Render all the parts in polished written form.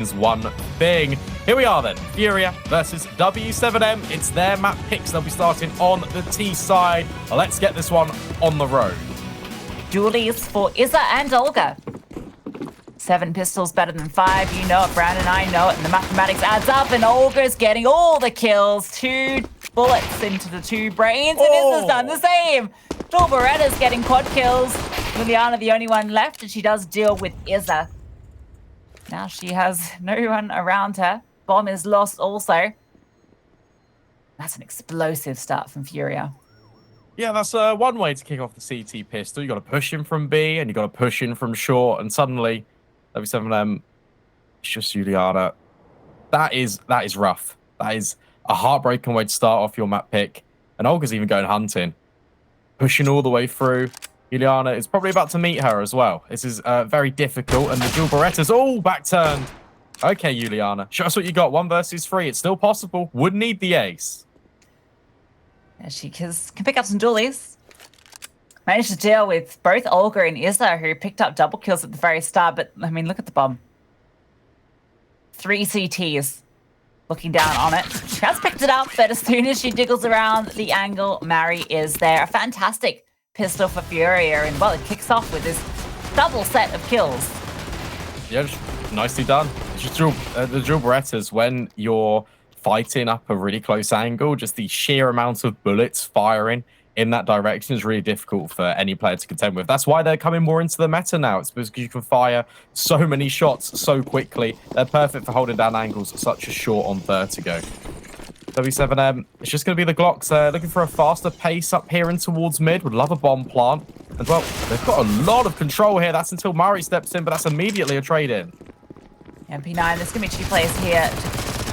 matters one thing. Here we are then, FURIA versus w7m. It's their map picks. They'll be starting on the T side. Let's get this one on the road. Dualies for Izza and Olga. 7 pistols better than 5. You know it, Brandon, I know it. And the mathematics adds up, and Olga's getting all the kills. 2 bullets into the 2 brains, and Izza's done the same. Beretta's getting quad kills. Liliana the only one left, and she does deal with Izza. Now she has no one around her. Bomb is lost also. That's an explosive start from FURIA. Yeah, that's one way to kick off the CT pistol. You got to push him from B, and you got to push in from short, and suddenly w7m, it's just Juliana. That is rough. That is a heartbreaking way to start off your map pick. And Olga's even going hunting, pushing all the way through. Juliana is probably about to meet her as well. This is very difficult, and the dual Berettas all back turned. Okay, Juliana, show us what you got. 1 versus 3. It's still possible. Would need the ace. Yeah, she can pick up some dualies. Managed to deal with both Olga and Izza, who picked up double kills at the very start. But, I mean, look at the bomb. 3 CTs looking down on it. She has picked it up, but as soon as she jiggles around the angle, Mari is there. A fantastic pistol for FURIA, and, well, it kicks off with this double set of kills. Yeah, just nicely done. It's just the dual Berettas, when you're fighting up a really close angle, just the sheer amount of bullets firing in that direction is really difficult for any player to contend with. That's why they're coming more into the meta now. It's because you can fire so many shots so quickly. They're perfect for holding down angles such as short on Vertigo. w7m, it's just going to be the Glocks looking for a faster pace up here and towards mid. Would love a bomb plant. And, well, they've got a lot of control here. That's until Mari steps in, but that's immediately a trade-in. MP9, there's going to be 2 players here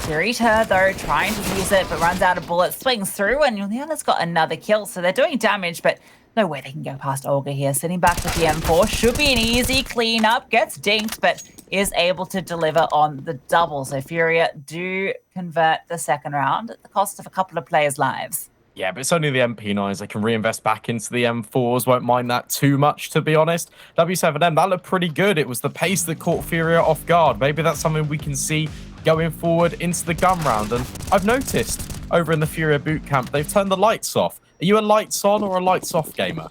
to reach her, though, trying to use it, but runs out of bullets, swings through, and Juliana's got another kill. So they're doing damage, but no way they can go past Olga here. Sitting back with the M4. Should be an easy cleanup. Gets dinked, but is able to deliver on the double. So FURIA do convert the second round at the cost of a couple of players' lives. Yeah, but it's only the MP9s. They can reinvest back into the M4s. Won't mind that too much, to be honest. w7m, that looked pretty good. It was the pace that caught FURIA off guard. Maybe that's something we can see going forward into the gun round. And I've noticed over in the FURIA bootcamp, they've turned the lights off. Are you a lights on or a lights off gamer?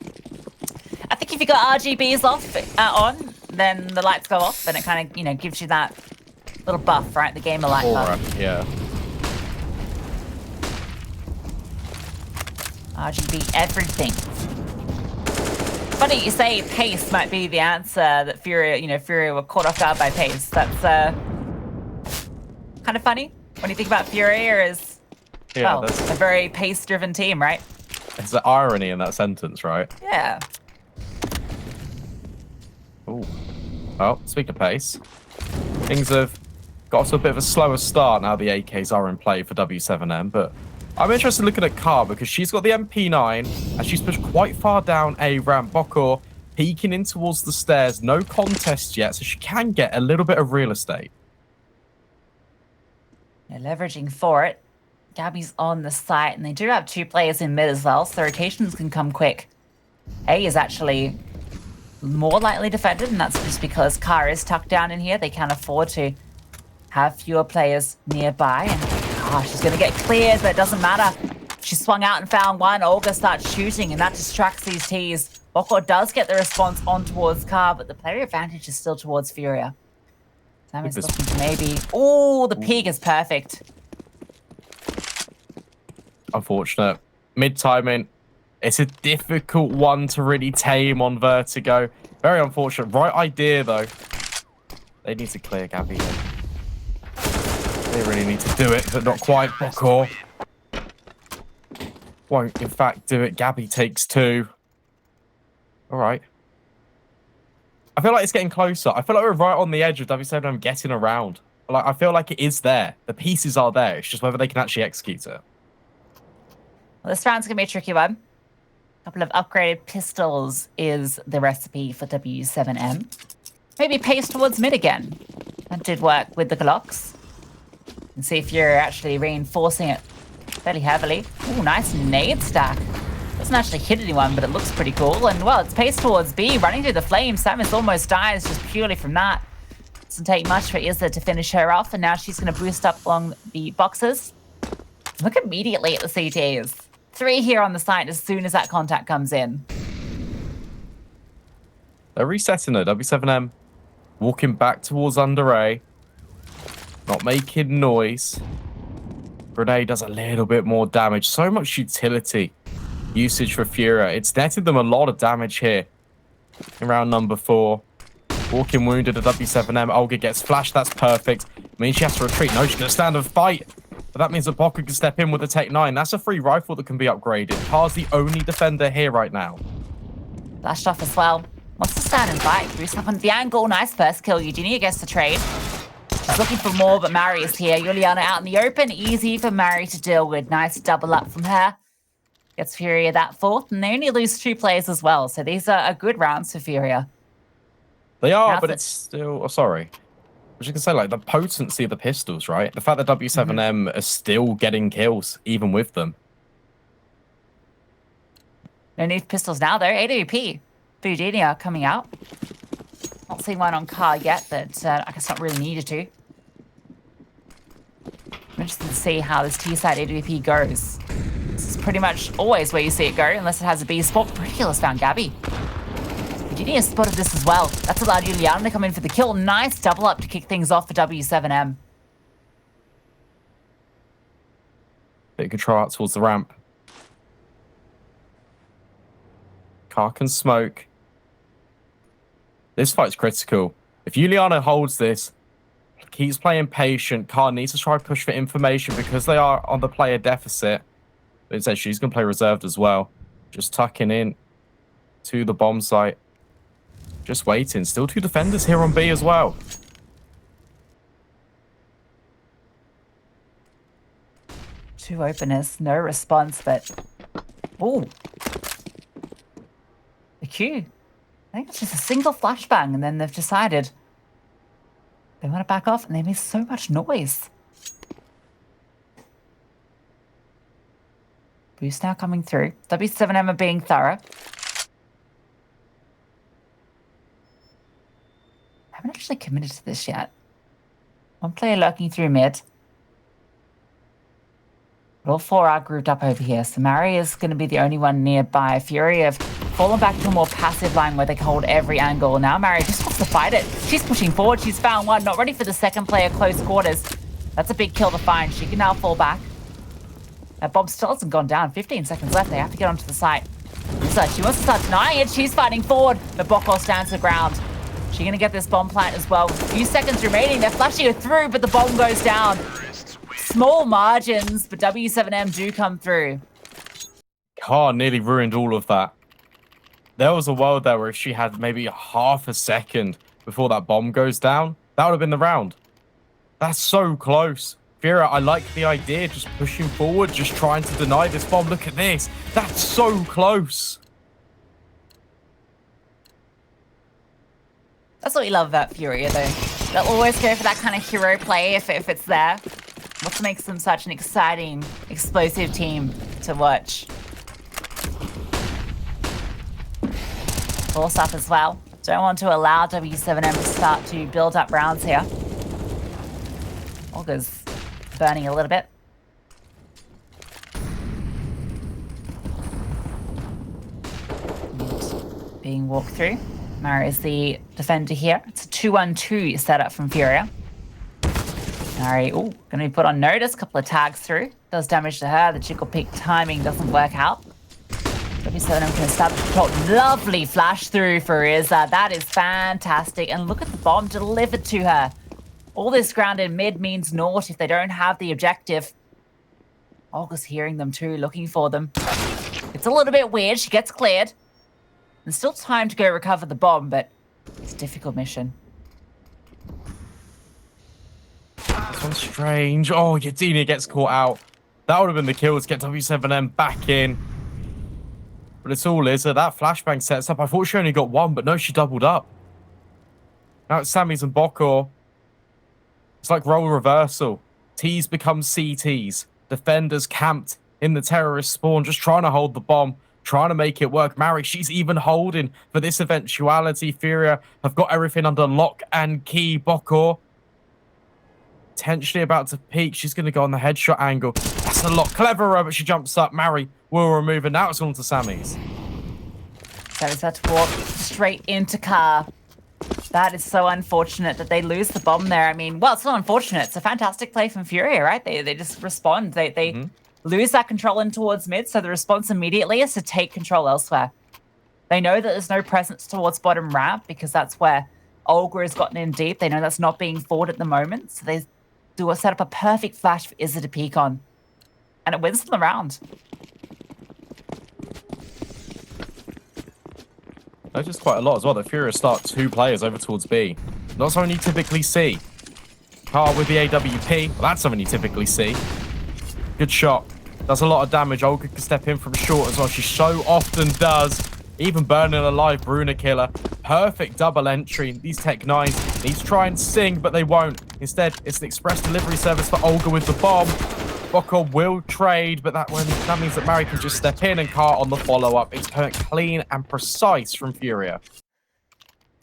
I think if you got RGBs off on, then the lights go off, and it kind of, you know, gives you that little buff, right? The gamer light buff. Yeah. RGB everything. Funny you say pace might be the answer, that FURIA were caught off guard by pace. That's kind of funny when you think about FURIA as, well, a very pace-driven team, right? It's the irony in that sentence, right? Yeah. Ooh. Well, speaking of pace, things have got to a bit of a slower start now the AKs are in play for w7m, but I'm interested in looking at Car because she's got the MP9 and she's pushed quite far down a ramp. Bokor peeking in towards the stairs. No contest yet, so she can get a little bit of real estate. They're leveraging for it. Gabby's on the site, and they do have 2 players in mid as well, so the rotations can come quick. A is actually more lightly defended, and that's just because Car is tucked down in here. They can afford to have fewer players nearby, and she's going to get cleared, but it doesn't matter. She swung out and found one. Olga starts shooting, and that distracts these Ts. Bokor does get the response on towards Car, but the player advantage is still towards FURIA. Sam is looking to maybe... Oh, the pig is perfect. Unfortunate. Mid-timing. It's a difficult one to really tame on Vertigo. Very unfortunate. Right idea, though. They need to clear Gabby here. They really need to do it, but not quite. Bokor won't, in fact, do it. Gabby takes 2. All right. I feel like it's getting closer. I feel like we're right on the edge of w7m getting around. Like, I feel like it is there. The pieces are there. It's just whether they can actually execute it. Well, this round's going to be a tricky one. A couple of upgraded pistols is the recipe for w7m. Maybe pace towards mid again. That did work with the Glocks. And see if you're actually reinforcing it fairly heavily. Ooh, nice nade stack. Doesn't actually hit anyone, but it looks pretty cool. And, well, it's paced towards B, running through the flames. Samus almost dies just purely from that. Doesn't take much for Izza to finish her off, and now she's going to boost up along the boxes. Look immediately at the CTs. 3 here on the site as soon as that contact comes in. They're resetting her. W7M walking back towards under A. Not making noise. Grenade does a little bit more damage. So much utility usage for FURIA. It's netted them a lot of damage here in round number 4. Walking wounded at W7M. Olga gets flashed. That's perfect. Means she has to retreat. No, she's going to stand and fight. But that means that Bocca can step in with the Tech 9. That's a free rifle that can be upgraded. Car's the only defender here right now. Flashed off as well. Wants to stand and fight. Boost up on the angle. Nice first kill. Eugenia gets the trade. She's looking for more, but Mari is here. Juliana out in the open. Easy for Mari to deal with. Nice double up from her. Gets FURIA that 4th, and they only lose 2 players as well. So these are good rounds for FURIA. They are, but it's still... Oh, sorry. I was just going to say, like, the potency of the pistols, right? The fact that W7M are still getting kills, even with them. No need for pistols now, though. AWP. Eugenia coming out. Not seeing one on car yet, but I guess not really needed to. I'm interested to see how this T-side AWP goes. This is pretty much always where you see it go, unless it has a B spot. Ridiculous found Gabby. Eugenia spotted this as well. That's allowed Juliana to come in for the kill. Nice double up to kick things off for W7M. Bit of control out towards the ramp. Car can smoke. This fight's critical. If Juliana holds this, keeps playing patient, Car needs to try to push for information because they are on the player deficit. But it says she's going to play reserved as well. Just tucking in to the bomb site. Just waiting. Still 2 defenders here on B as well. Two openers, no response, but... Ooh. The Q. I think it's just a single flashbang, and then they've decided they want to back off, and they make so much noise. Boost now coming through. W7M are being thorough. I haven't actually committed to this yet. One player lurking through mid. But all 4 are grouped up over here, so Mari is going to be the only one nearby. FURIA have fallen back to a more passive line where they can hold every angle. Now Mari just wants to fight it. She's pushing forward. She's found one. Not ready for the second player close quarters. That's a big kill to find. She can now fall back. That bomb still hasn't gone down. 15 seconds left. They have to get onto the site. So she wants to start denying it. She's fighting forward, but Bocca stands her ground. She's going to get this bomb plant as well. A few seconds remaining. They're flashing her through, but the bomb goes down. Small margins, but W7M do come through. Car nearly ruined all of that. There was a world there where if she had maybe half a second before that bomb goes down, that would have been the round. That's so close. FURIA, I like the idea, just pushing forward, just trying to deny this bomb. Look at this. That's so close. That's what we love about FURIA, though. They'll always go for that kind of hero play if it's there. What makes them such an exciting, explosive team to watch. Force up as well. Don't want to allow W7M to start to build up rounds here. Olga's burning a little bit. And being walked through. Mara is the defender here. It's a 2-1-2 setup from FURIA. Mari, going to be put on notice. Couple of tags through. Does damage to her. The chickle peak timing doesn't work out. W7M can establish control. Lovely flash through for Izza. That is fantastic. And look at the bomb delivered to her. All this ground in mid means naught if they don't have the objective. Olga's hearing them too, looking for them. It's a little bit weird. She gets cleared. There's still time to go recover the bomb, but it's a difficult mission. This one's strange. Oh, Yadina gets caught out. That would have been the kill to get W7M back in. But it's all Izza. That flashbang sets up. I thought she only got one, but no, she doubled up. Now it's Sammy's and Bocca. It's like role reversal. T's become CTs. Defenders camped in the terrorist spawn, just trying to hold the bomb. trying to make it work. Mary, she's even holding for this eventuality. FURIA have got everything under lock and key. Bokor potentially about to peek. She's going to go on the headshot angle. That's a lot cleverer, but she jumps up. Mary will remove it. Now it's on to Sammy's. So he's had to walk straight into car. That is so unfortunate that they lose the bomb there. I mean, well, it's not unfortunate. It's a fantastic play from FURIA, right? They just respond. They lose that control in towards mid, so the response immediately is to take control elsewhere. They know that there's no presence towards bottom ramp because that's where Olga has gotten in deep. They know that's not being fought at the moment, so they do set up a perfect flash for Izza to peek on. And it wins them the round. Notice quite a lot as well that FURIA start 2 players over towards B. Not something you typically see. Car with the AWP, well, that's something you typically see. Good shot. Does a lot of damage. Olga can step in from short as well. She so often does. Even burning alive, Bruna killer. Perfect double entry. These Tech-9s need to try and sing, but they won't. Instead, it's an express delivery service for Olga with the bomb. Bokor will trade, but that means that Mary can just step in and Car on the follow-up. It's clean and precise from FURIA.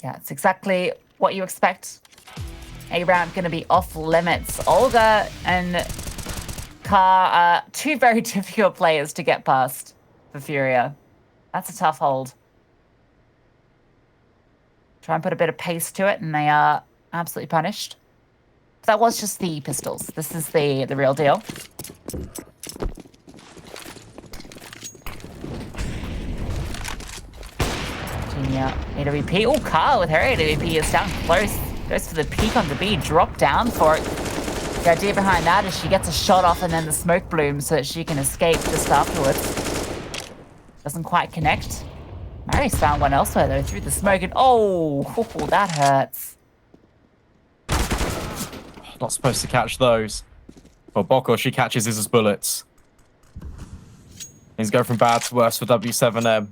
Yeah, it's exactly what you expect. A-Ramp going to be off limits. Olga and Car are 2 very difficult players to get past for FURIA. That's a tough hold. Try and put a bit of pace to it, and they are absolutely punished. That was just the pistols. This is the real deal. Genia AWP. Oh, Car with her AWP is down close. Goes for the peek on the B. Drop down for it. The idea behind that is she gets a shot off and then the smoke blooms so that she can escape just afterwards. Doesn't quite connect. Mary's found one elsewhere though through the smoke and oh, that hurts. Not supposed to catch those. Well, Bokor, she catches Izza's bullets. Things go from bad to worse for w7m.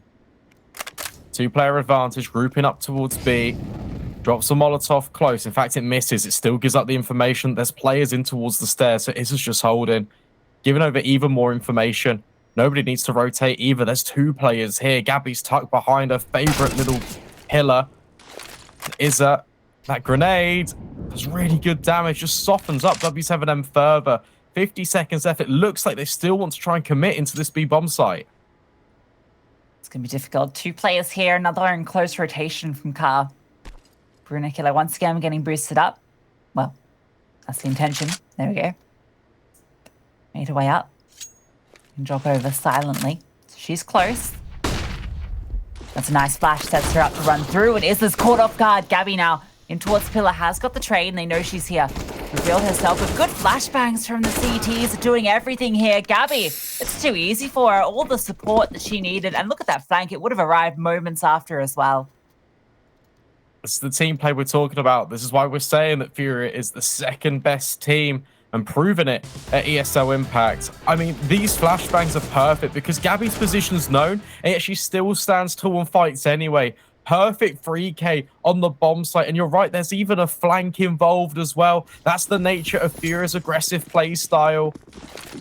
2-player advantage, grouping up towards B. Drops a Molotov close. In fact, it misses. It still gives up the information. There's players in towards the stairs, so Izza's just holding. Giving over even more information. Nobody needs to rotate either. There's 2 players here. Gabby's tucked behind her favorite little pillar. Izza, that grenade does really good damage. Just softens up w7m further. 50 seconds left. It looks like they still want to try and commit into this B bomb site. It's going to be difficult. 2 players here. Another in close rotation from Car. Bruna killer once again getting boosted up. Well, that's the intention. There we go. Made her way up. And drop over silently. So she's close. That's a nice flash. Sets her up to run through. And Izza's caught off guard. Gabby now in towards pillar. Has got the trade. And they know she's here. Revealed herself with good flashbangs from the CTs. Doing everything here. Gabby, it's too easy for her. All the support that she needed. And look at that flank. It would have arrived moments after as well. It's the team play we're talking about. This is why we're saying that FURIA is the 2nd best team and proving it at ESL Impact. I mean, these flashbangs are perfect because Gabby's position's known and yet she still stands tall and fights anyway. Perfect 3K on the bomb site. And you're right, there's even a flank involved as well. That's the nature of FURIA's aggressive play style.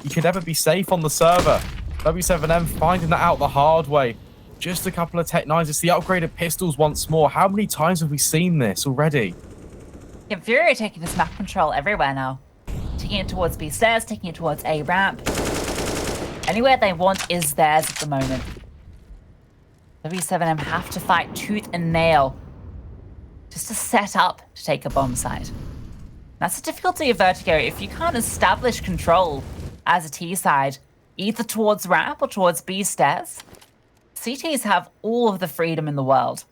You could never be safe on the server. w7m finding that out the hard way. Just a couple of Tech-9s. It's the upgraded pistols once more. How many times have we seen this already? Yeah, FURIA taking this map control everywhere now. Taking it towards B stairs, taking it towards A ramp. Anywhere they want is theirs at the moment. w7m have to fight tooth and nail just to set up to take a bomb site. That's the difficulty of Vertigo. If you can't establish control as a T side, either towards ramp or towards B stairs, CTs have all of the freedom in the world.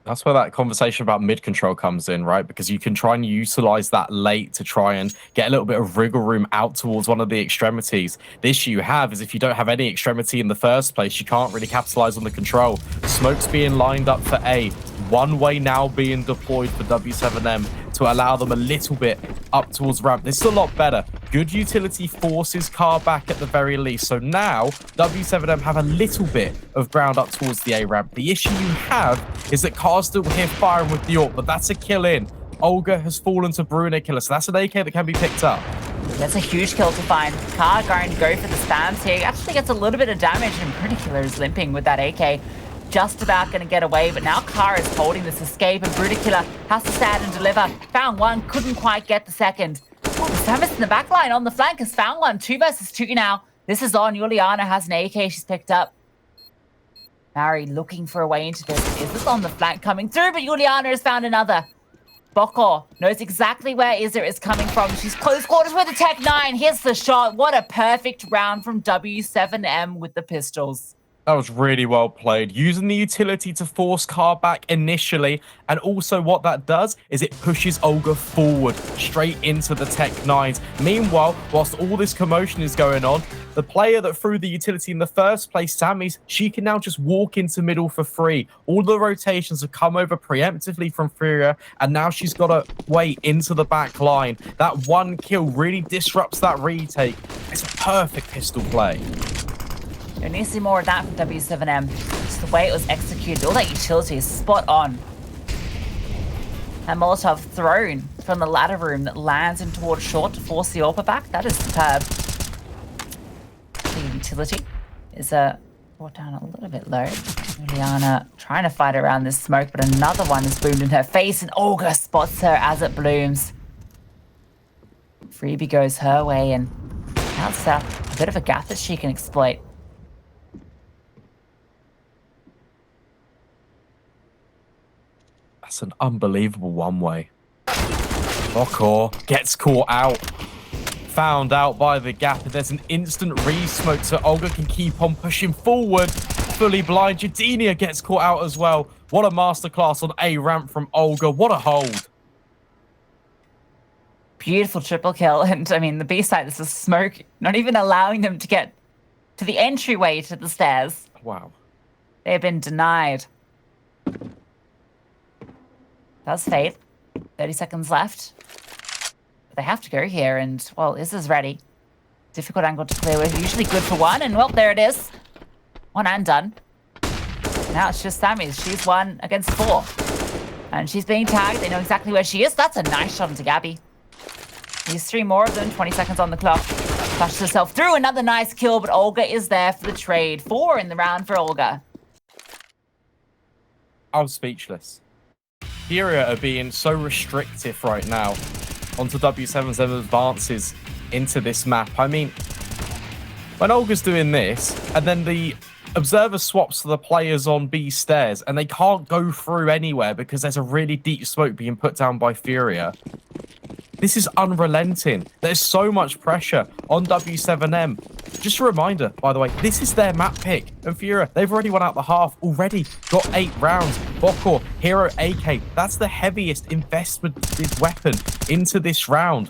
That's where that conversation about mid control comes in, right? Because you can try and utilize that late to try and get a little bit of wriggle room out towards one of the extremities. The issue you have is if you don't have any extremity in the first place, you can't really capitalize on the control. Smoke's being lined up for A. One way now being deployed for w7m to allow them a little bit up towards ramp. This is a lot better. Good utility forces Car back at the very least. So now w7m have a little bit of ground up towards the A ramp. The issue you have is that Car's still here firing with the AWP, but that's a kill in. Olga has fallen to Bruna killer, so that's an AK that can be picked up. That's a huge kill to find. Car going to go for the spams here. Actually gets a little bit of damage, and Bruticula is limping with that AK. Just about going to get away, but now Car is holding this escape, and Bruticula has to stand and deliver. Found one, couldn't quite get the second. Oh, Samus in the back line on the flank has found one. 2 versus 2 now. This is on. Juliana has an AK she's picked up. Mary looking for a way into this. Is this on the flank coming through? But Juliana has found another. Bokor knows exactly where Izzer is coming from. She's close quarters with a Tech 9. Here's the shot. What a perfect round from w7m with the pistols. That was really well played. Using the utility to force Car back initially, and also what that does is it pushes Olga forward straight into the Tech 9s. Meanwhile, whilst all this commotion is going on, the player that threw the utility in the first place, Sammy's, she can now just walk into middle for free. All the rotations have come over preemptively from FURIA, and now she's got to wait into the back line. That one kill really disrupts that retake. It's a perfect pistol play. There needs to be more of that from w7m. Just the way it was executed. All that utility is spot on. And Molotov thrown from the ladder room that lands in towards short to force the AWP back. That is superb. The utility is brought down a little bit low. Juliana trying to fight around this smoke, but another one is boomed in her face, and Olga spots her as it blooms. Freebie goes her way, and that's a bit of a gap that she can exploit. That's an unbelievable one-way. Bokor gets caught out. Found out by the gap, and there's an instant re-smoke, so Olga can keep on pushing forward. Fully blind. Jadinia gets caught out as well. What a masterclass on A ramp from Olga. What a hold. Beautiful triple kill. And I mean, the B side, this is smoke, not even allowing them to get to the entryway to the stairs. Wow. They've been denied. That's Faith. 30 seconds left. They have to go here, and, well, this is ready. Difficult angle to clear with. Usually good for one, and, well, there it is. One and done. Now it's just Sammy's. She's 1 against 4. And she's being tagged. They know exactly where she is. That's a nice shot into Gabby. There's 3 more of them. 20 seconds on the clock. Flushes herself through. Another nice kill, but Olga is there for the trade. 4 in the round for Olga. I was speechless. FURIA are being so restrictive right now onto w7's advances into this map. I mean, when Olga's doing this, and then the observer swaps to the players on B stairs, and they can't go through anywhere because there's a really deep smoke being put down by FURIA. This is unrelenting. There's so much pressure on w7m. Just a reminder, by the way, this is their map pick. And FURIA, they've already won out the half, already got 8 rounds. Bokor, Hero AK, that's the heaviest investment weapon into this round.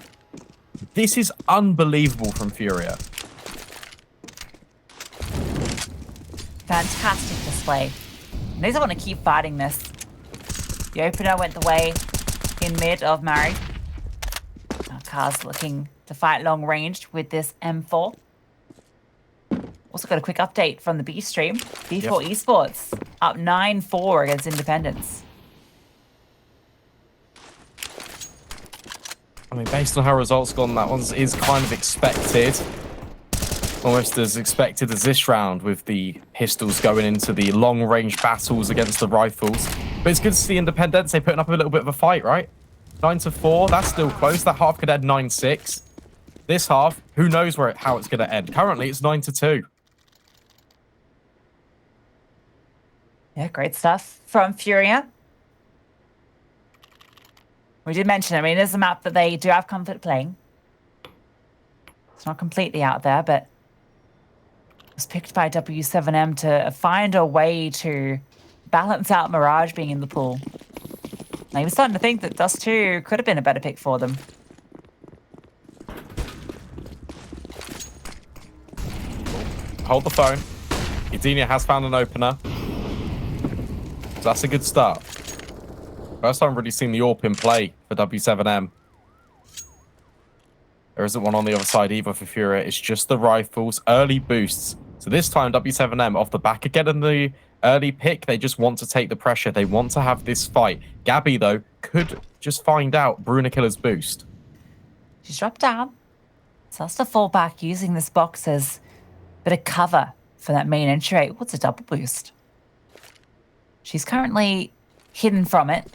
This is unbelievable from FURIA. Fantastic display. And they just want to keep fighting this. The opener went the way in mid of Mary. Now Car's looking to fight long range with this M4. Also got a quick update from the B stream. B4 Esports up 9-4 against Independence. I mean, based on how results gone, that one is kind of expected. Almost as expected as this round, with the pistols going into the long-range battles against the rifles. But it's good to see Independence. They're putting up a little bit of a fight, right? 9-4, that's still close. That half could end 9-6. This half, who knows how it's going to end. Currently, it's 9-2. Yeah, great stuff from FURIA. We did mention, I mean, there's a map that they do have comfort playing. It's not completely out there, but it was picked by w7m to find a way to balance out Mirage being in the pool. Now, he was starting to think that Dust 2 could have been a better pick for them. Hold the phone. Edenia has found an opener. So that's a good start. First time I've really seen the AWP in play for w7m. There isn't one on the other side either for FURIA. It's just the rifles, early boosts. So this time w7m off the back again in the early pick. They just want to take the pressure. They want to have this fight. Gabby, though, could just find out Brunikilla's boost. She's dropped down. So has to fall back using this box as a bit of cover for that main entry rate. What's a double boost? She's currently hidden from it.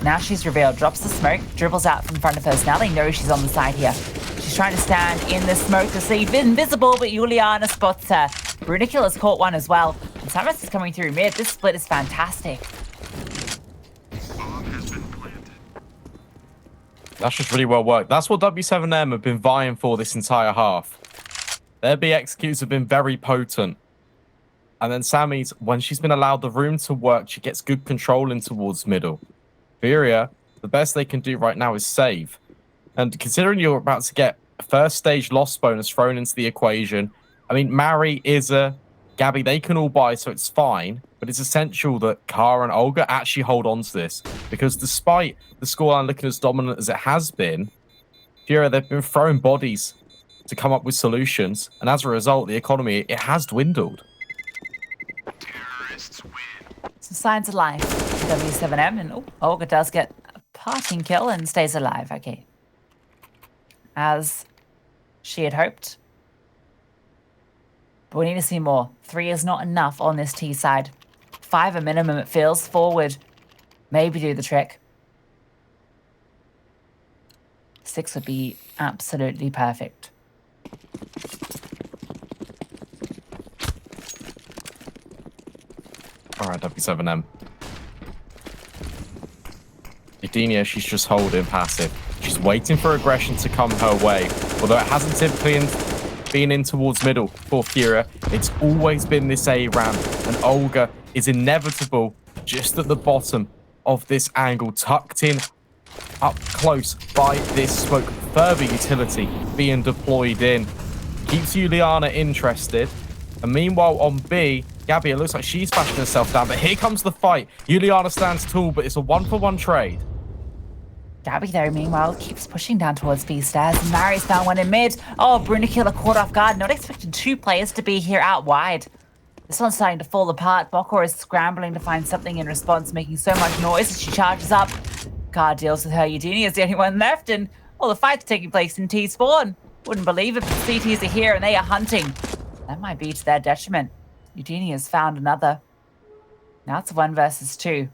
Now she's revealed, drops the smoke, dribbles out from front of her. So now they know she's on the side here. She's trying to stand in the smoke to see invisible, but Juliana spots her. Brunicul's caught one as well. And Samus is coming through mid. This split is fantastic. That's just really well worked. That's what w7m have been vying for this entire half. Their B executes have been very potent. And then Sammy's, when she's been allowed the room to work, she gets good control in towards middle. FURIA, the best they can do right now is save. And considering you're about to get a first stage loss bonus thrown into the equation, I mean, Mari, Izza, Gabby, they can all buy, so it's fine. But it's essential that Kara and Olga actually hold on to this. Because despite the scoreline looking as dominant as it has been, FURIA, they've been throwing bodies to come up with solutions. And as a result, the economy, it has dwindled. Some signs of life for w7m. And Olga does get a parting kill and stays alive. Okay. As she had hoped. But we need to see more. 3 is not enough on this T side. 5 a minimum, it feels. Forward. Maybe do the trick. 6 would be absolutely perfect. All right, w7m. Edenia, she's just holding passive. She's waiting for aggression to come her way. Although it hasn't typically been in towards middle for FURIA, it's always been this A ramp. And Olga is inevitable just at the bottom of this angle, tucked in up close by this smoke. Further utility being deployed in. Keeps Juliana interested. And meanwhile on B, Gabby, it looks like she's bashing herself down. But here comes the fight. Juliana stands tall, but it's a 1-for-1 trade. Gabby, though, meanwhile, keeps pushing down towards B stairs. Mari's found one in mid. Oh, Brunicular caught off guard. Not expecting 2 players to be here out wide. This one's starting to fall apart. Bokor is scrambling to find something in response, making so much noise as she charges up. Guard deals with her. Eugenia is the only one left, and all the fight's taking place in T-spawn. Wouldn't believe it, but the CTs are here and they are hunting. That might be to their detriment. Eugenia's found another. Now it's 1 versus 2.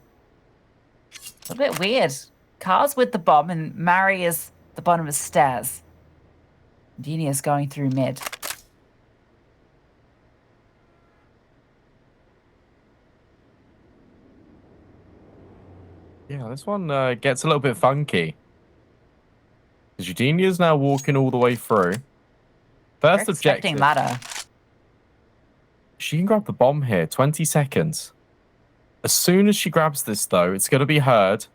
A little bit weird. Car's with the bomb and Mari is the bottom of the stairs. Eugenia's going through mid. Yeah, this one gets a little bit funky. Eugenia's now walking all the way through. First objective. Ladder. She can grab the bomb here. 20 seconds. As soon as she grabs this, though, it's going to be heard.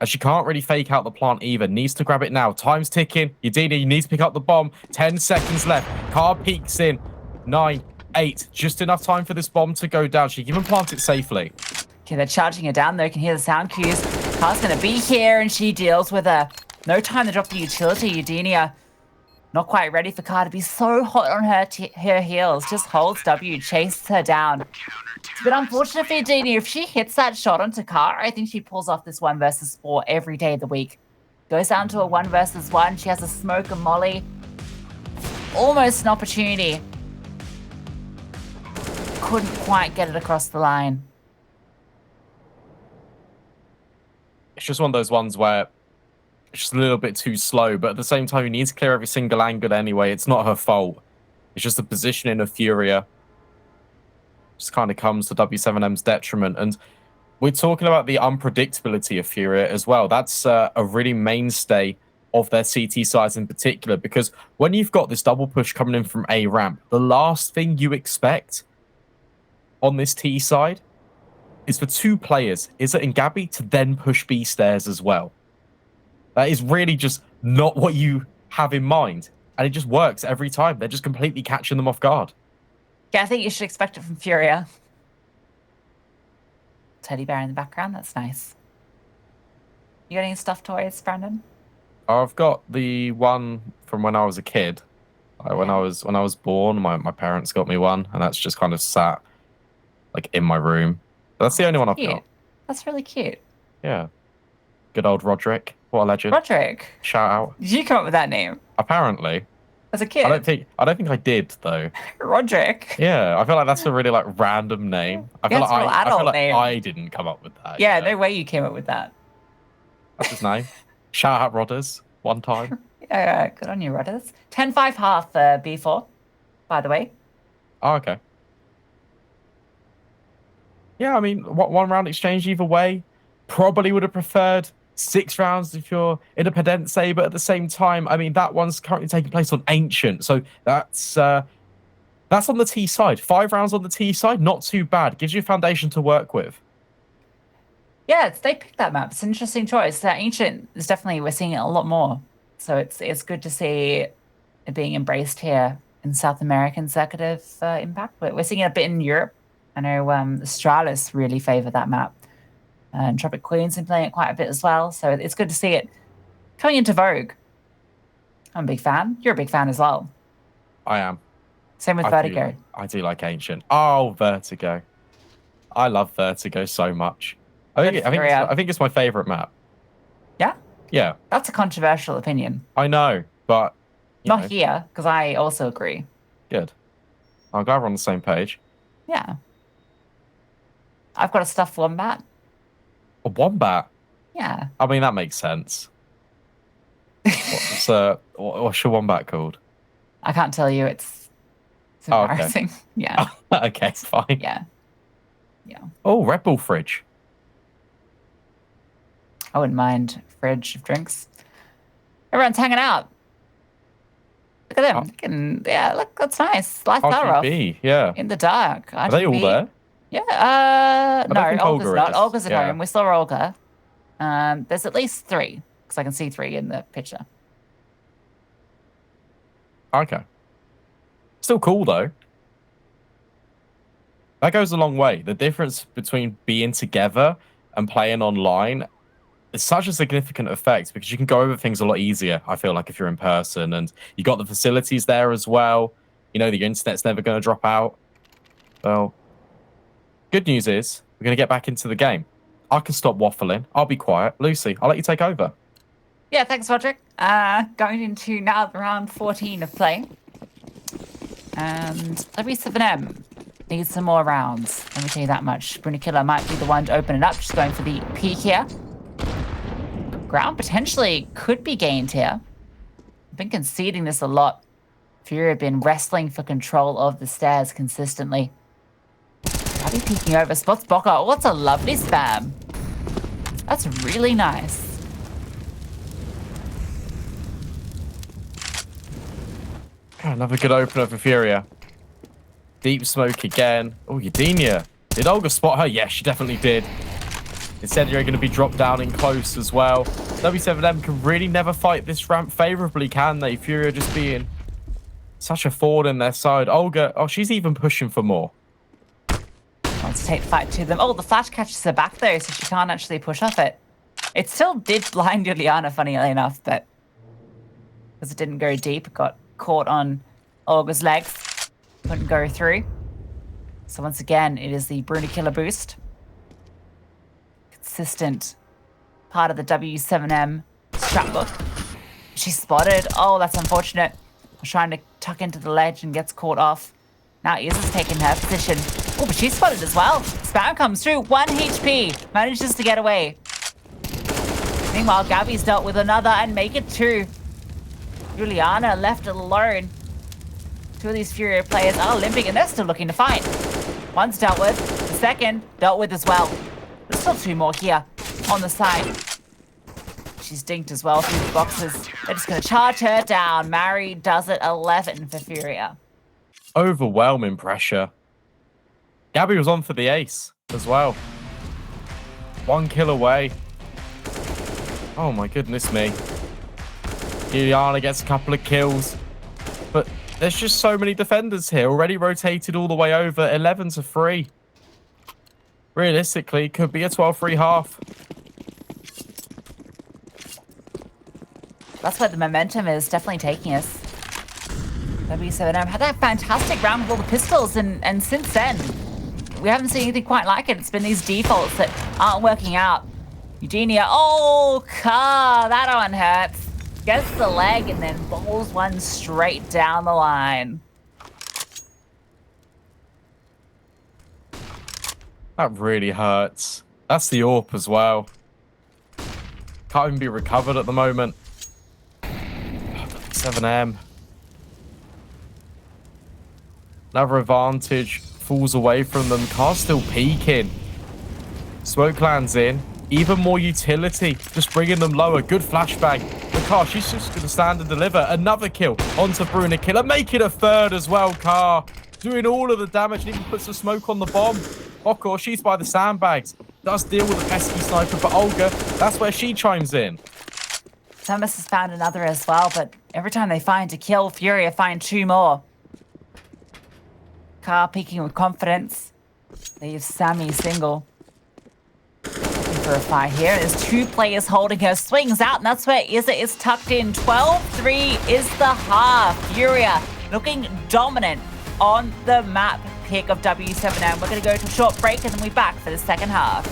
And she can't really fake out the plant either. Needs to grab it now. Time's ticking. Eugenia, you need to pick up the bomb. 10 seconds left. Car peeks in. 9, 8. Just enough time for this bomb to go down. She can even plant it safely. Okay, they're charging her down, though. You can hear the sound cues. Car's going to be here, and she deals with her. No time to drop the utility. Eugenia not quite ready for Car to be so hot on her heels. Just holds W, chases her down. It's a bit unfortunate for Eugenia. If she hits that shot onto Car, I think she pulls off this 1 versus 4 every day of the week. Goes down to a 1 versus 1. She has a smoke and molly. Almost an opportunity. Couldn't quite get it across the line. It's just one of those ones where it's just a little bit too slow, but at the same time, you need to clear every single angle anyway. It's not her fault. It's just the positioning of FURIA. Just kind of comes to w7m's detriment. And we're talking about the unpredictability of FURIA as well. That's a really mainstay of their CT sides in particular, because when you've got this double push coming in from A ramp, the last thing you expect on this T side is for 2 players, Izza and Gabby, to then push B stairs as well. That is really just not what you have in mind. And it just works every time. They're just completely catching them off guard. Yeah, I think you should expect it from FURIA. Teddy bear in the background, that's nice. You got any stuffed toys, Brandon? I've got the one from when I was a kid. When I was born, my parents got me one, and that's just kind of sat like in my room. But that's the only one I've got. That's really cute. Yeah. Good old Roderick. What a legend. Roderick. Shout out. Did you come up with that name? Apparently. as a kid. I don't think I did though. Roderick. Yeah, I feel like that's a really like random name. I feel Yeah, it's a real I feel adult like name. I didn't come up with that. Yeah, you know? no way you came up with that. That's his name. Shout out Rodders one time. Yeah, good on you, Rodders. 10-5 half B4, by the way. Oh, okay. Yeah, I mean, one round exchange either way. Probably would have preferred 6 rounds if you're Independence, but at the same time, I mean, that one's currently taking place on Ancient, so that's on the T side. 5 rounds on the T side, not too bad. Gives you a foundation to work with. Yeah, they picked that map. It's an interesting choice. That Ancient is definitely, we're seeing it a lot more. So it's good to see it being embraced here in South American circuit of Impact. We're seeing it a bit in Europe. I know Astralis really favor that map. And Tropic Queen's been playing it quite a bit as well. So it's good to see it coming into vogue. I'm a big fan. You're a big fan as well. I am. Same with Vertigo. I do like Ancient. Oh, Vertigo. I love Vertigo so much. I think it's my favorite map. Yeah? Yeah. That's a controversial opinion. I know, but... Not here, because I also agree. Good. I'm glad we're on the same page. Yeah. I've got a stuffed wombat. A wombat? Yeah. I mean, that makes sense. What's your wombat called? I can't tell you. It's embarrassing. Okay. Yeah. Okay, it's fine. Yeah. Yeah. Oh, Red Bull fridge. I wouldn't mind fridge of drinks. Everyone's hanging out. Look at them. Yeah, look, that's nice. Lights are off. Yeah. In the dark. Are they all there? Yeah. No, Olga's Olga not. is. Olga's at home. We saw Olga. There's at least 3, because I can see 3 in the picture. Okay. Still cool, though. That goes a long way. The difference between being together and playing online is such a significant effect because you can go over things a lot easier, I feel like, if you're in person. And you got the facilities there as well. You know, the internet's never going to drop out. Well, good news is we're going to get back into the game. I can stop waffling. I'll be quiet. Lucy, I'll let you take over. Yeah, thanks, Roderick. Going into now round 14 of play. And w7m needs some more rounds. Let me tell you that much. Brunikilla might be the one to open it up. Just going for the peak here. Ground potentially could be gained here. I've been conceding this a lot. FURIA have been wrestling for control of the stairs consistently. I'll be peeking over. Spots Bocker. Oh, what's a lovely spam. That's really nice. Another good opener for FURIA. Deep smoke again. Oh, Udenia. Did Olga spot her? Yes, she definitely did. Instead, you're going to be dropped down in close as well. w7m can really never fight this ramp favorably, can they? FURIA just being such a forward in their side. Olga, oh, she's even pushing for more. Wants to take the fight to them. Oh, the flash catches her back though, so she can't actually push off it. It still did blind Juliana, funnily enough, but because it didn't go deep, it got caught on Olga's legs. Couldn't go through. So once again, it is the Brunikilla boost. Consistent part of the w7m scrapbook. She's spotted. Oh, that's unfortunate. Was trying to tuck into the ledge and gets caught off. Now Izza's taking her position. Oh, but she's spotted as well. Spam comes through. 1 HP. Manages to get away. Meanwhile, Gabby's dealt with another and make it 2. Juliana left alone. 2 of these FURIA players are limping and they're still looking to fight. One's dealt with. The second dealt with as well. There's still 2 more here on the side. She's dinked as well through the boxes. They're just going to charge her down. Mary does it. 11 for FURIA. Overwhelming pressure. Gabby was on for the ace as well. 1 kill away. Oh my goodness me. Juliana gets a couple of kills. But there's just so many defenders here. Already rotated all the way over. 11 to 3. Realistically, could be a 12-3 half. That's where the momentum is definitely taking us. w7m had that fantastic round with all the pistols, and since then, we haven't seen anything quite like it. It's been these defaults that aren't working out. Eugenia, oh, car, that one hurts. Gets the leg and then bowls one straight down the line. That really hurts. That's the AWP as well. Can't even be recovered at the moment. 7M. Another advantage falls away from them. Car's still peeking. Smoke lands in. Even more utility. Just bringing them lower. Good flashbang. The Car, she's just going to stand and deliver. Another kill onto Bruna Killer. Make it a third as well, Car. Doing all of the damage and even puts the smoke on the bomb. Of course, she's by the sandbags. Does deal with a pesky sniper, but Olga, that's where she chimes in. Thomas has found another as well, but every time they find a kill, FURIA find 2 more. Car peeking with confidence. Leaves Sammy single. Looking for a fight here. There's 2 players holding her. Swings out, and that's where Izza is tucked in. 12-3 is the half. FURIA looking dominant on the map pick of w7m. We're going to go to a short break, and then we're back for the second half.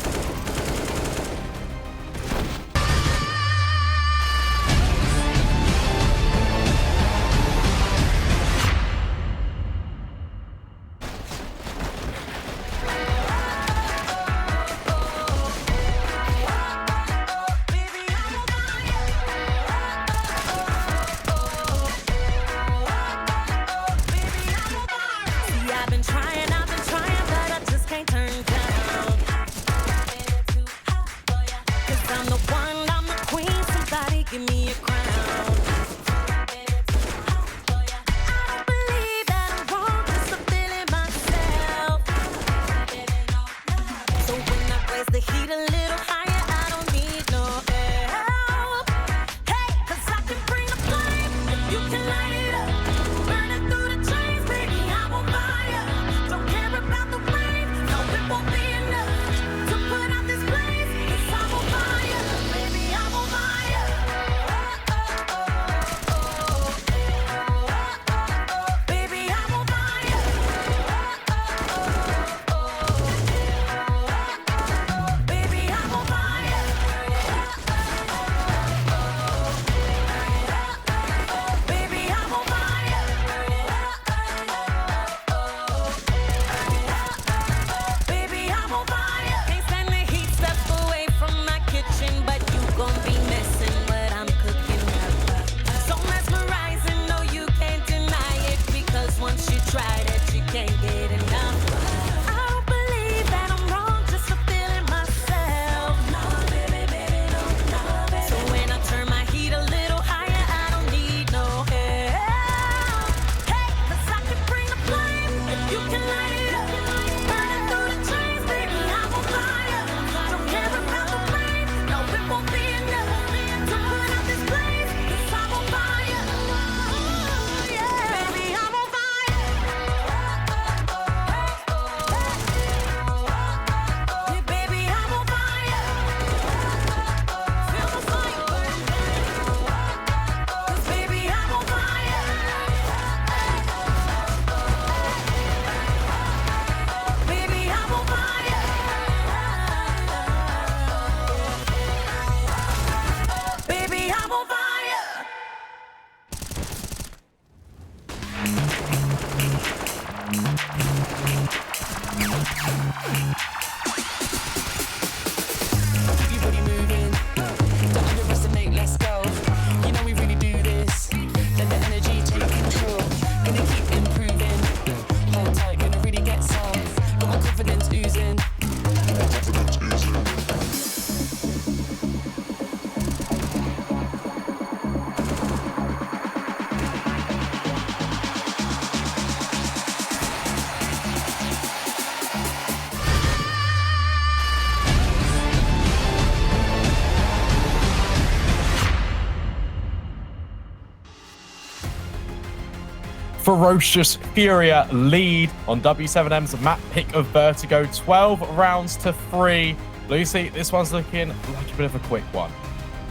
Ferocious FURIA lead on w7m's map pick of Vertigo. 12 rounds to 3. Lucy, this one's looking like a bit of a quick one.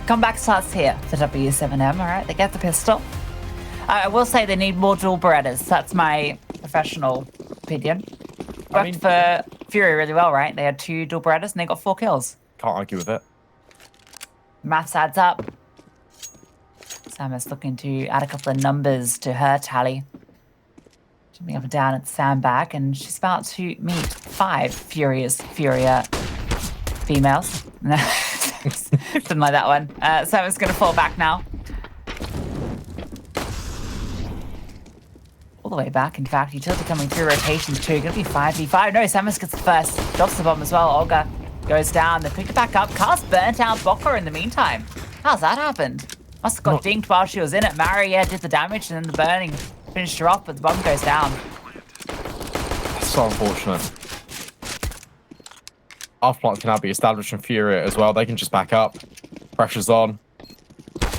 Comeback starts here for w7m, all right? They get the pistol. I will say they need more dual Berettas. That's my professional opinion. Worked for FURIA really well, right? They had 2 dual Berettas and they got 4 kills. Can't argue with it. Maths adds up. Samus looking to add a couple of numbers to her tally. Jumping up and down at the sandbag, and she's about to meet 5 FURIA females. Didn't like that one. Samus going to fall back now. All the way back, in fact. Utility coming through rotations too. Going to be 5v5. No, Samus gets the first. Drops the bomb as well. Olga goes down. They pick it back up. Cars burnt out Bokor in the meantime. How's that happened? Must have got dinked while she was in it. Mary, yeah, did the damage, and then the burning finished her off, but the bomb goes down. That's so unfortunate. Afterplant can now be established in FURIA as well. They can just back up. Pressure's on.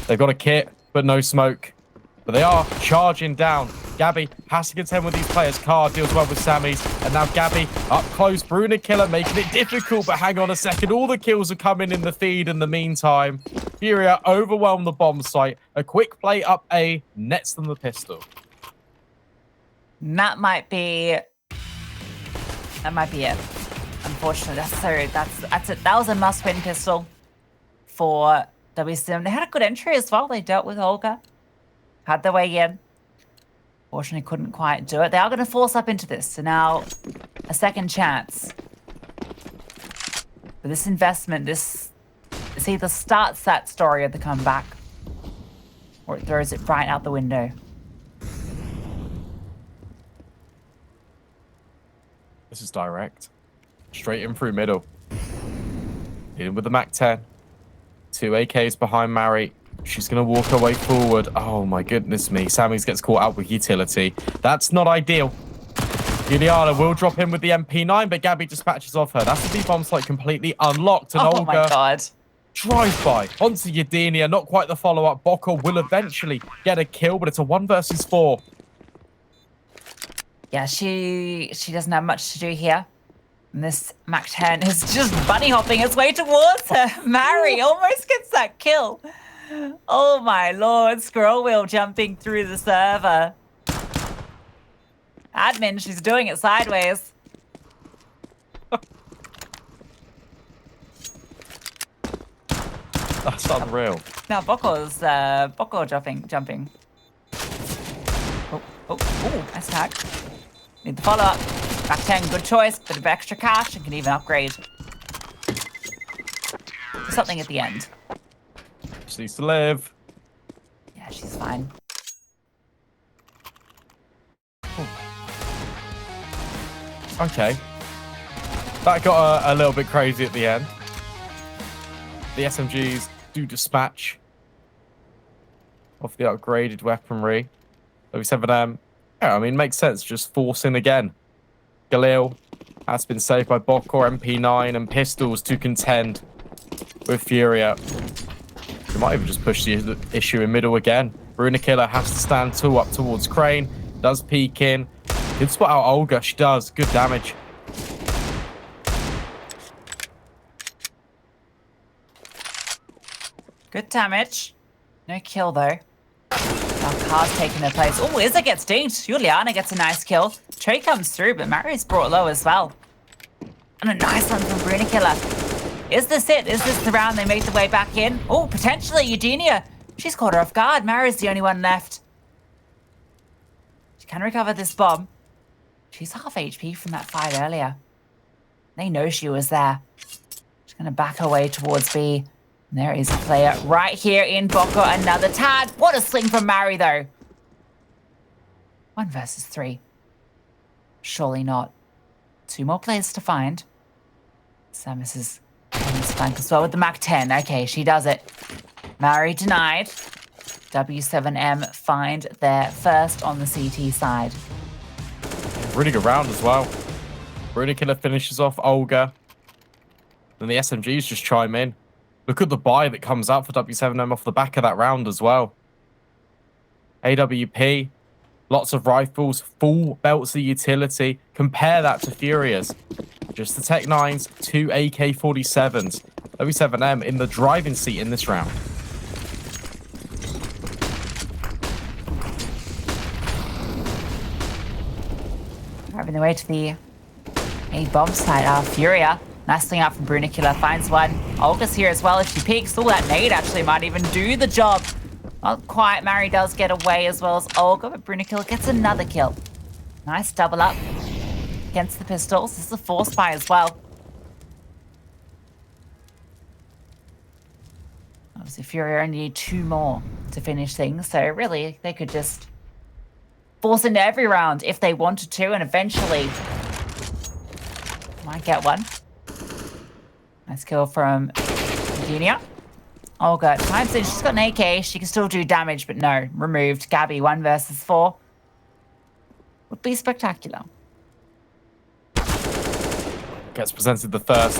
They've got a kit, but no smoke. But they are charging down. Gabby has to contend with these players. Carr deals well with Sammy's. And now Gabby up close. Bruna Killer making it difficult. But hang on a second. All the kills are coming in the feed in the meantime. FURIA overwhelm the bomb site. A quick play up A nets them the pistol. That might be it. Unfortunately, that's it. That was a must-win pistol for w7m. They had a good entry as well. They dealt with Olga. Had their way in. Fortunately, couldn't quite do it. They are going to force up into this. So now, a second chance. But this investment, this either starts that story of the comeback, or it throws it right out the window. This is direct. Straight in through middle. In with the MAC-10. 2 AKs behind Mary. She's going to walk her way forward. Oh, my goodness me. Sammy's gets caught out with utility. That's not ideal. Juliana will drop in with the MP9, but Gabby dispatches off her. That's the B-bomb site completely unlocked. And oh, my God. Drive by onto Yedinia. Not quite the follow-up. Bokor will eventually get a kill, but it's a 1 versus 4. Yeah, she doesn't have much to do here. And this MAC-10 is just bunny hopping its way towards her. Mary almost gets that kill. Oh my lord, scroll wheel jumping through the server. Admin, she's doing it sideways. That's unreal. Now Bokor jumping. Oh, nice tag. Need the follow-up. MAC-10, good choice. Bit of extra cash and can even upgrade. Something at the end. She needs to live. Yeah, she's fine. Okay. That got a little bit crazy at the end. The SMGs do dispatch off the upgraded weaponry. w7m. Yeah, I mean, makes sense. Just force in again. Galil has been saved by Bokor, MP9, and pistols to contend with FURIA. We might even just push the issue in middle again. Bruna Killer has to stand 2 up towards Crane. Does peek in. Did spot out Olga. She does. Good damage. Good damage. No kill, though. Now Car's taking her place. Oh, Izza gets dinked. Juliana gets a nice kill. Trey comes through, but Mary's brought low as well. And a nice one from Bruna Killer. Is this it? Is this the round they make the way back in? Oh, potentially Eugenia. She's caught her off guard. Mary's the only one left. She can recover this bomb. She's half HP from that fight earlier. They know she was there. She's going to back her way towards B. And there is a player right here in Bokor. Another tag. What a sling from Mary, though. 1 versus 3. Surely not. 2 more players to find. Samus is on this flank as well with the MAC-10. Okay, she does it. Mary denied. w7m find their first on the CT side. Really good round as well. Bruna Killer finishes off Olga. Then the SMGs just chime in. Look at the buy that comes out for w7m off the back of that round as well. AWP, lots of rifles, full belts of utility. Compare that to FURIA's. Just the Tech 9s, 2 AK-47s. w7m in the driving seat in this round. Driving their way to the A-bomb site. FURIA. Nice thing out from Bruna Killer. Finds one. Olga's here as well if she peeks. Oh, that nade actually might even do the job. Not quite. Mary does get away as well as Olga, but Brunikill gets another kill. Nice double up against the pistols. This is a force buy as well. Obviously, FURIA only need 2 more to finish things, so really, they could just force into every round if they wanted to, and eventually might get one. Nice kill from Eugenia. Olga, times in, she's got an AK, she can still do damage, but no, removed. Gabby, 1 versus 4. Would be spectacular. Gets presented the first.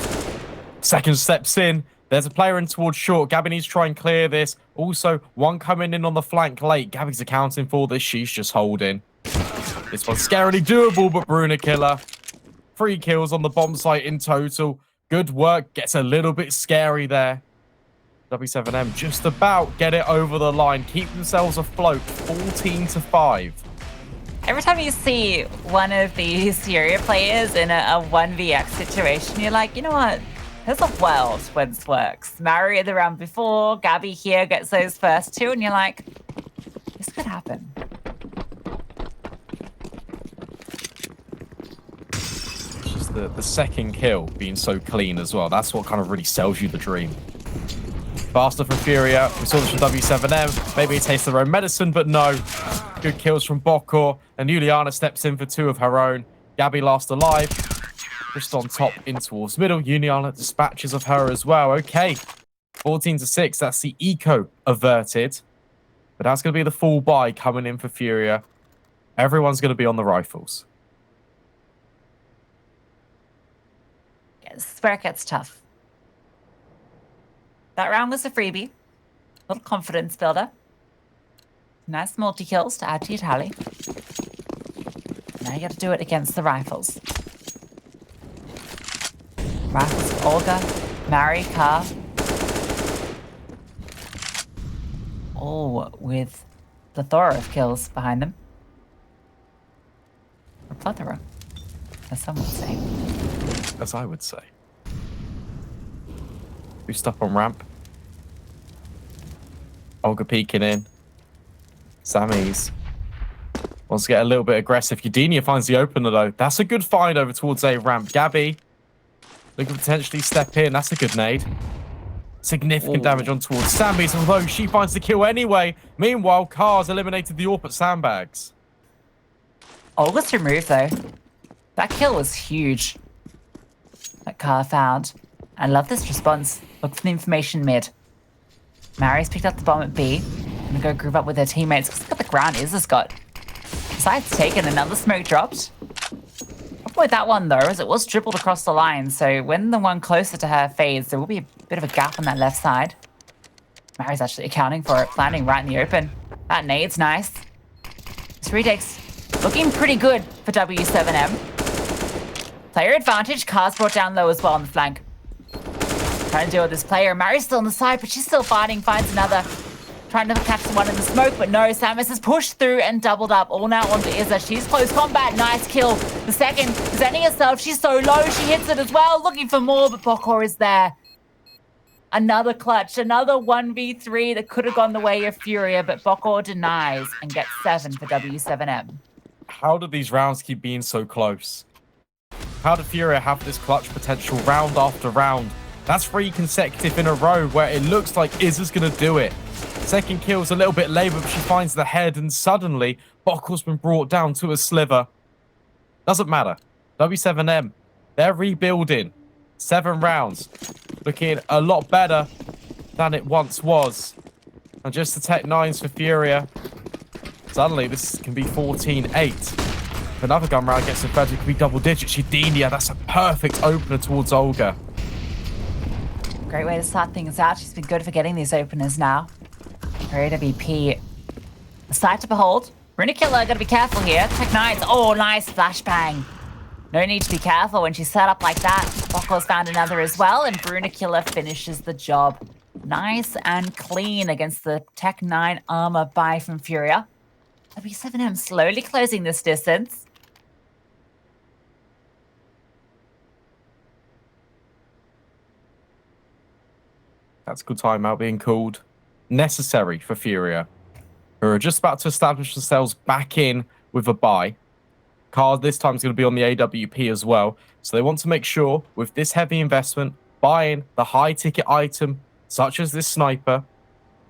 Second steps in. There's a player in towards short. Gabby needs to try and clear this. Also, one coming in on the flank late. Gabby's accounting for this. She's just holding. This one's scarily doable, but Brunikill. 3 kills on the bomb site in total. Good work. Gets a little bit scary there. W7M just about get it over the line. Keep themselves afloat. 14-5. Every time you see one of these FURIA players in a 1vx situation, you're like, you know what? There's a world where this works. Mary the round before, Gabby here gets those first 2, and you're like, this could happen. It's just the second kill being so clean as well. That's what kind of really sells you the dream. Faster from FURIA. We saw this from W7M. Maybe it tastes their own medicine, but no. Good kills from Bokor. And Juliana steps in for 2 of her own. Gabby last alive. Just on top in towards middle. Juliana dispatches of her as well. Okay. 14-6. That's the eco averted. But that's going to be the full buy coming in for FURIA. Everyone's going to be on the rifles. Yes, where it gets tough. That round was a freebie. Little confidence builder. Nice multi-kills to add to your tally. Now you got to do it against the rifles. Rifles, Olga, Mary, Carr. All with plethora of kills behind them. Or plethora, as some would say. As I would say. Boost up on ramp. Olga peeking in. Sammy's wants to get a little bit aggressive. Eugenia finds the opener though. That's a good find over towards a ramp. Gabby looking to potentially step in. That's a good nade. Significant damage on towards Sammy's, although she finds the kill anyway. Meanwhile, Carr's eliminated the AWP at sandbags. Olga's removed though. That kill was huge. That Carr found. I love this response. Look for the information mid. Mary's picked up the bomb at B. Gonna go group up with her teammates because look at the ground Izza's got. Besides taken, another smoke dropped. Problem with that one though is it was dribbled across the line, so when the one closer to her fades, there will be a bit of a gap on that left side. Mary's actually accounting for it, landing right in the open. That nade's nice. This retake's looking pretty good for W7M. Player advantage, Car's brought down low as well on the flank. Trying to deal with this player. Mary's still on the side, but she's still fighting, finds another. Trying to catch the one in the smoke, but no. Samus has pushed through and doubled up. All now onto Izza. She's close combat. Nice kill. The second, presenting herself. She's so low. She hits it as well. Looking for more, but Bokor is there. Another clutch. Another 1v3 that could have gone the way of FURIA, but Bokor denies and gets 7 for W7M. How do these rounds keep being so close? How do FURIA have this clutch potential round after round? That's 3 consecutive in a row where it looks like Izza's going to do it. Second kill's a little bit late, but she finds the head, and suddenly Bokor's been brought down to a sliver. Doesn't matter. W7M, they're rebuilding. 7 rounds. Looking a lot better than it once was. And just the Tech 9s for FURIA. Suddenly, this can be 14-8. If another gun round gets in third, it could be double digits. Eugenia, that's a perfect opener towards Olga. Great way to start things out. She's been good for getting these openers now. Very WP. A sight to behold. Brunikill, gotta be careful here. Tech 9s. Oh, nice flashbang. No need to be careful when she's set up like that. Bokor's found another as well, and Brunikill finishes the job. Nice and clean against the Tech 9 armor buy from FURIA. W7M slowly closing this distance. Tactical timeout being called. necessary for FURIA, who are just about to establish themselves back in with a buy. Card this time is going to be on the AWP as well. So they want to make sure with this heavy investment, buying the high ticket item, such as this sniper,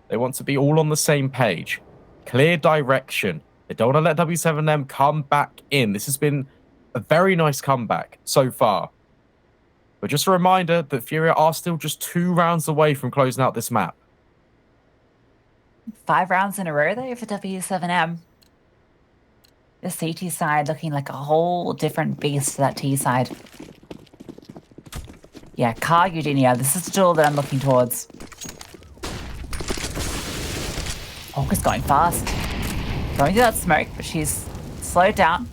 they want to be all on the same page. Clear direction. They don't want to let w7m come back in. This has been a very nice comeback so far. But just a reminder that FURIA are still just 2 rounds away from closing out this map. 5 rounds in a row there for w7m. The CT side looking like a whole different beast to that T side. Yeah, Car Eugenia, this is the duel that I'm looking towards. Orca's going fast. Going through that smoke, but she's slowed down.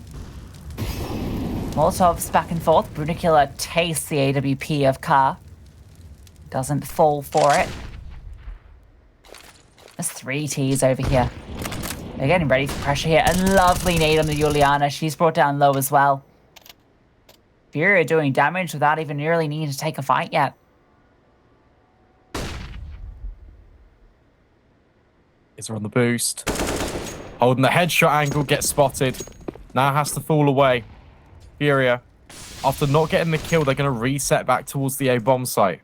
Molotov's back and forth. Brunikilla tastes the AWP of Car. Doesn't fall for it. There's 3 Ts over here. They're getting ready for pressure here. A lovely nade on the Juliana. She's brought down low as well. FURIA doing damage without even really needing to take a fight yet. Is on the boost. Holding the headshot angle, gets spotted. Now has to fall away. FURIA, after not getting the kill, they're going to reset back towards the A bomb site.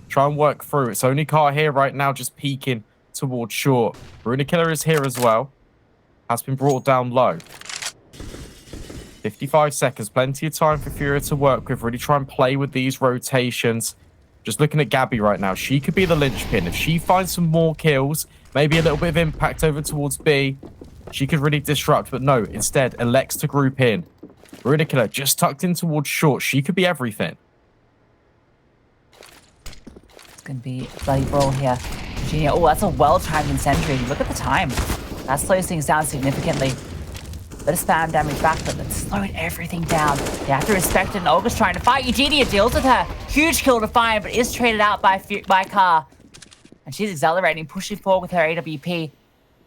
Try and work through. It's only Car here right now, just peeking towards short. Brunikilla is here as well. Has been brought down low. 55 seconds. Plenty of time for FURIA to work with. Really try and play with these rotations. Just looking at Gabby right now. She could be the linchpin. If she finds some more kills, maybe a little bit of impact over towards B, she could really disrupt. But no, instead, elects to group in. Brunikilla just tucked in towards short. She could be everything. It's going to be a bloody brawl here. Eugenia, oh, that's a well-timed incendiary. Look at the time. That slows things down significantly. Bit of spam damage back, but that's slowing everything down. You have to respect it, and Olga's trying to fight. Eugenia deals with her. Huge kill to find, but is traded out by Car. And she's accelerating, pushing forward with her AWP.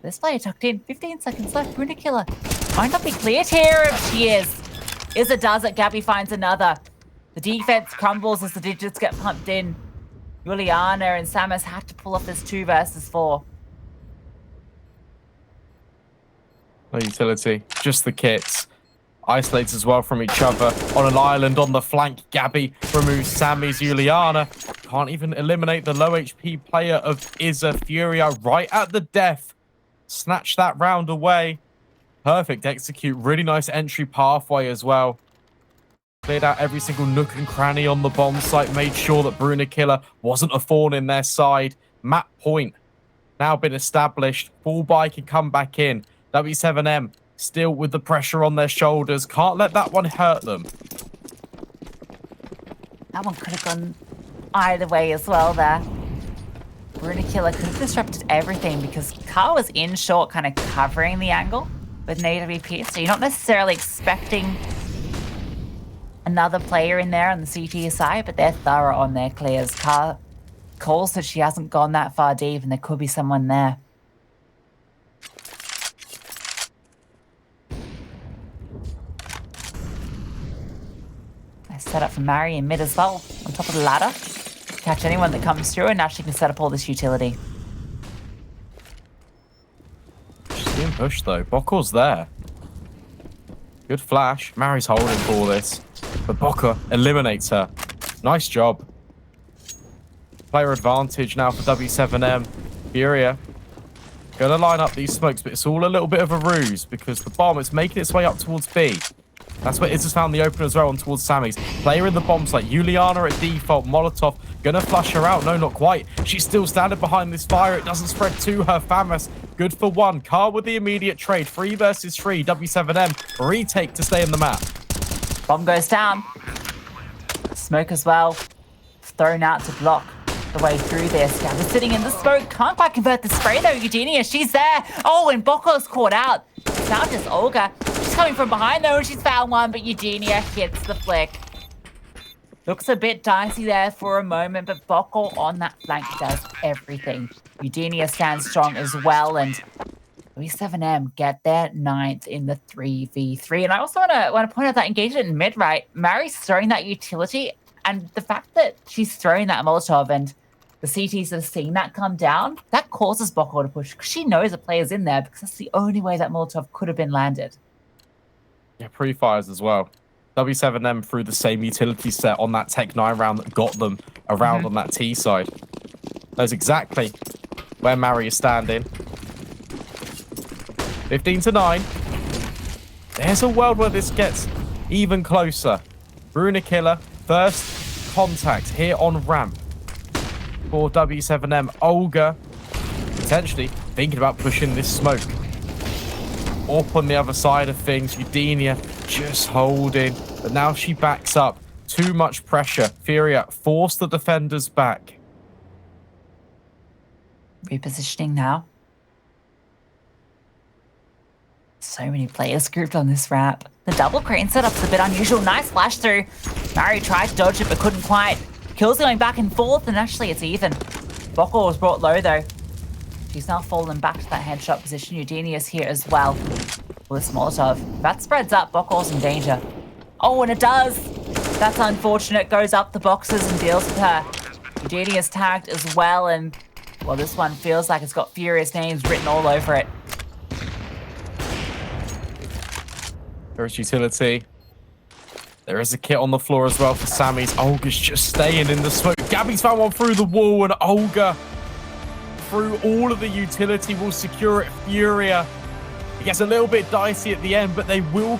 This player tucked in. 15 seconds left. Brunikilla might not be cleared here if she is. Izza does it. Gabby finds another. The defense crumbles as the digits get pumped in. Juliana and Samus had to pull off this 2 versus 4. No utility, just the kits. Isolates as well from each other. On an island on the flank, Gabby removes Sammy's Juliana. Can't even eliminate the low HP player of Izza. FURIA right at the death. Snatch that round away. Perfect execute. Really nice entry pathway as well. Cleared out every single nook and cranny on the bomb site. Made sure that Brunikilla wasn't a thorn in their side. Map point now been established. Full buy can come back in. w7m still with the pressure on their shoulders. Can't let that one hurt them. That one could have gone either way as well there. Brunikilla could have disrupted everything because Car was in short, kind of covering the angle with an AWP. So you're not necessarily expecting another player in there on the CT side, but they're thorough on their clears. Car calls that she hasn't gone that far deep and there could be someone there. Nice setup from Mary in mid as well, on top of the ladder. Catch anyone that comes through, and now she can set up all this utility. She's being pushed though. Bokkel's there. Good flash. Mary's holding for this. But Bokkel eliminates her. Nice job. Player advantage now for w7m. FURIA gonna line up these smokes, but it's all a little bit of a ruse because the bomb is making its way up towards B. That's where Izza's found the opener as well on towards Sammy's. Player in the bomb site. Juliana at default. Molotov gonna flush her out. No, not quite. She's still standing behind this fire. It doesn't spread to her. Famas good for 1. Car with the immediate trade. 3 versus 3. w7m retake to stay in the map. Bomb goes down. Smoke as well. Thrown out to block the way through this. Gabby's sitting in the smoke. Can't quite convert the spray though. Eugenia, she's there. Oh, and Bokkel's caught out. It's now just Olga. She's coming from behind though, and she's found one, but Eugenia hits the flick. Looks a bit dicey there for a moment, but Bokkel on that flank does everything. Eugenia stands strong as well, and w7m get their 9th in the 3v3. And I also want to point out that engagement in mid, right? Mary's throwing that utility, and the fact that she's throwing that Molotov, and The CTs are seeing that come down. That causes Boko to push because she knows a player's in there because that's the only way that Molotov could have been landed. Yeah, pre-fires as well. W7M threw the same utility set on that Tech 9 round that got them around on that T side. Knows exactly where Mary is standing. 15-9. There's a world where this gets even closer. Bruna Killer, first contact here on ramp for W7M. Olga potentially thinking about pushing this smoke. Up on the other side of things, Eudenia just holding, but now she backs up. Too much pressure. FURIA force the defenders back. Repositioning now. So many players grouped on this ramp. The double crane setup's a bit unusual. Nice flash through. Mary tried to dodge it, but couldn't quite. Kills going back and forth, and actually it's even. Boko was brought low, though. She's now fallen back to that headshot position. Eudenia's here as well. With Molotov. If that spreads up, Boko's in danger. Oh, and it does. That's unfortunate. Goes up the boxes and deals with her. Eudenia's tagged as well, and, well, this one feels like it's got Furious names written all over it. There's utility. There is a kit on the floor as well for Sammy's. Olga's just staying in the smoke. Gabby's found one through the wall, and Olga, through all of the utility, will secure it. FURIA. It gets a little bit dicey at the end, but they will